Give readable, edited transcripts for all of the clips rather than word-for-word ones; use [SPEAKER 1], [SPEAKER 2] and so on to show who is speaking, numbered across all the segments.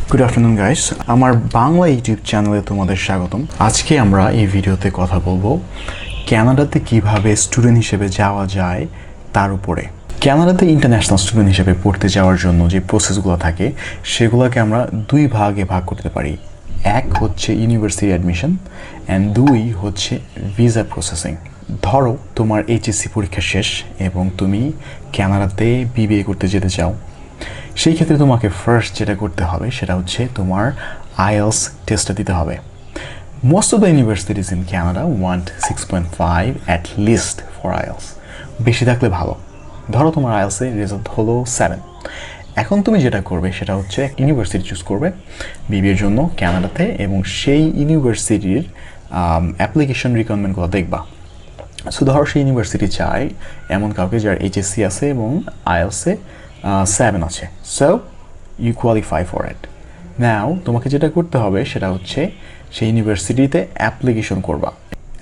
[SPEAKER 1] Good afternoon guys, আমার Bangla YouTube চ্যানেলে তোমাদের স্বাগতম। আজকে আমরা এই ভিডিওতে কথা বলবো কানাডাতে কিভাবে স্টুডেন্ট হিসেবে যাওয়া যায় তার উপরে। কানাডাতে ইন্টারন্যাশনাল স্টুডেন্ট হিসেবে পড়তে যাওয়ার জন্য যে প্রসেসগুলো থাকে সেগুলোকে আমরা দুই ভাগে ভাগ করতে পারি। এক হচ্ছে ইউনিভার্সিটি অ্যাডমিশন অ্যান্ড দুই হচ্ছে ভিসা প্রসেসিং। ধরো তোমার এইচএসসি পরীক্ষা শেষ এবং তুমি কানাডাতে বিবিএ করতে যেতে চাও। সেই ক্ষেত্রে তোমাকে ফার্স্ট যেটা করতে হবে সেটা হচ্ছে তোমার আইএলস টেস্টটা দিতে হবে। Most of the universities in Canada want 6.5 at least for IELTS, বেশি থাকলে ভালো। ধরো তোমার আইএলসের রেজাল্ট হলো 7। এখন তুমি যেটা করবে সেটা হচ্ছে ইউনিভার্সিটি চুজ করবে বিবিএর জন্য কানাডাতে এবং সেই ইউনিভার্সিটির অ্যাপ্লিকেশন রিকোয়ারমেন্টগুলো দেখবা। সো ধরো সেই ইউনিভার্সিটি চায় এমন কাউকে যার এইচএসসি আছে এবং আইএলসে 7 আছে। So you qualify for it. Now তোমাকে যেটা করতে হবে সেটা হচ্ছে সেই ইউনিভার্সিটিতে অ্যাপ্লিকেশন করবা।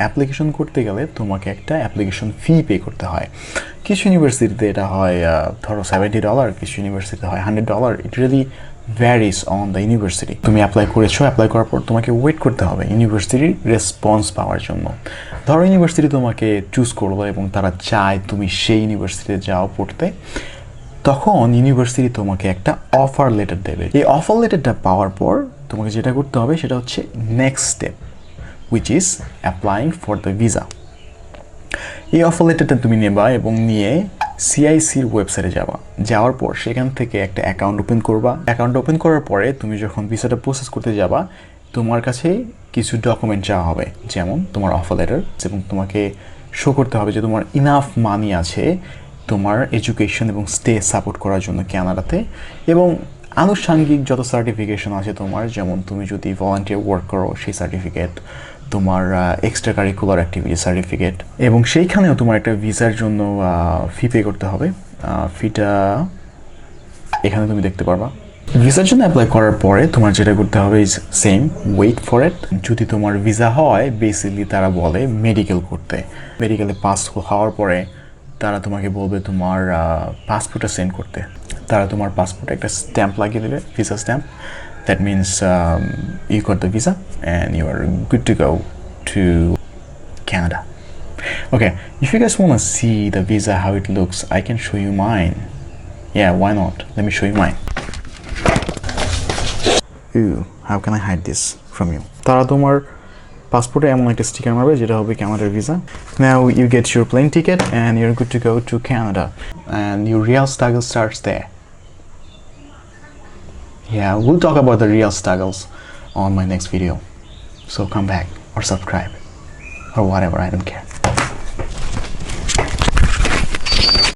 [SPEAKER 1] অ্যাপ্লিকেশন করতে গেলে তোমাকে একটা অ্যাপ্লিকেশন ফি পে করতে হয়। কিছু ইউনিভার্সিটিতে এটা হয় ধরো $70, কিছু ইউনিভার্সিটিতে হয় $100। It really varies on the university. তুমি অ্যাপ্লাই করেছো, অ্যাপ্লাই করার পর তোমাকে ওয়েট করতে হবে ইউনিভার্সিটির রেসপন্স পাওয়ার জন্য। ধরো ইউনিভার্সিটি তোমাকে চুজ করলো এবং তারা চায় তুমি সেই ইউনিভার্সিটিতে যাও পড়তে, তখন ইউনিভার্সিটি তোমাকে একটা অফার লেটার দেবে। এই অফার লেটারটা পাওয়ার পর তোমাকে যেটা করতে হবে সেটা হচ্ছে next step, which is applying for the visa. এই অফার লেটারটা তুমি নেবা এবং নিয়ে সিআইসির ওয়েবসাইটে যাওয়ার পর সেখান থেকে একটা অ্যাকাউন্ট ওপেন করবা। অ্যাকাউন্ট ওপেন করার পরে তুমি যখন ভিসাটা প্রসেস করতে যাবা তোমার কাছে কিছু ডকুমেন্ট চাওয়া হবে, যেমন তোমার অফার লেটার, এবং তোমাকে শো করতে হবে যে তোমার ইনাফ মানি আছে তোমার এডুকেশন এবং স্টে সাপোর্ট করার জন্য কানাডাতে, এবং আনুষঙ্গিক যত সার্টিফিকেশন আছে তোমার, যেমন তুমি যদি ভলান্টিয়ার ওয়ার্ক করো সেই সার্টিফিকেট, তোমার এক্সট্রা কারিকুলার অ্যাক্টিভিটি সার্টিফিকেট, এবং সেইখানেও তোমার একটা ভিসার জন্য ফি পে করতে হবে। ফিটা এখানে তুমি দেখতে পারবা। ভিসার জন্য অ্যাপ্লাই করার পরে তোমার যেটা করতে হবে is same, wait for it. যদি তোমার ভিসা হয় বেসিক্যালি তারা বলে মেডিকেল করতে। মেডিকেলে পাস হওয়ার পরে তারা তোমাকে বলবে তোমার পাসপোর্টটা সেন্ড করতে। তারা তোমার পাসপোর্টে একটা স্ট্যাম্প লাগিয়ে দেবে, visa stamp. That means you got the visa and you are good to go to Canada. Okay, if you guys want to see the visa, how it looks, I can show you mine. Yeah, why not? Let me show you mine. Ooh, how can I hide this from you? তারা তোমার পাসপোর্টে এমন একটা sticker মারবে যেটা হবে কানাডার visa. Now you get your plane ticket and you're good to go to Canada, and your real struggle starts there. Yeah, we'll talk about the real struggles on my next video. So come back or subscribe or whatever, I don't care.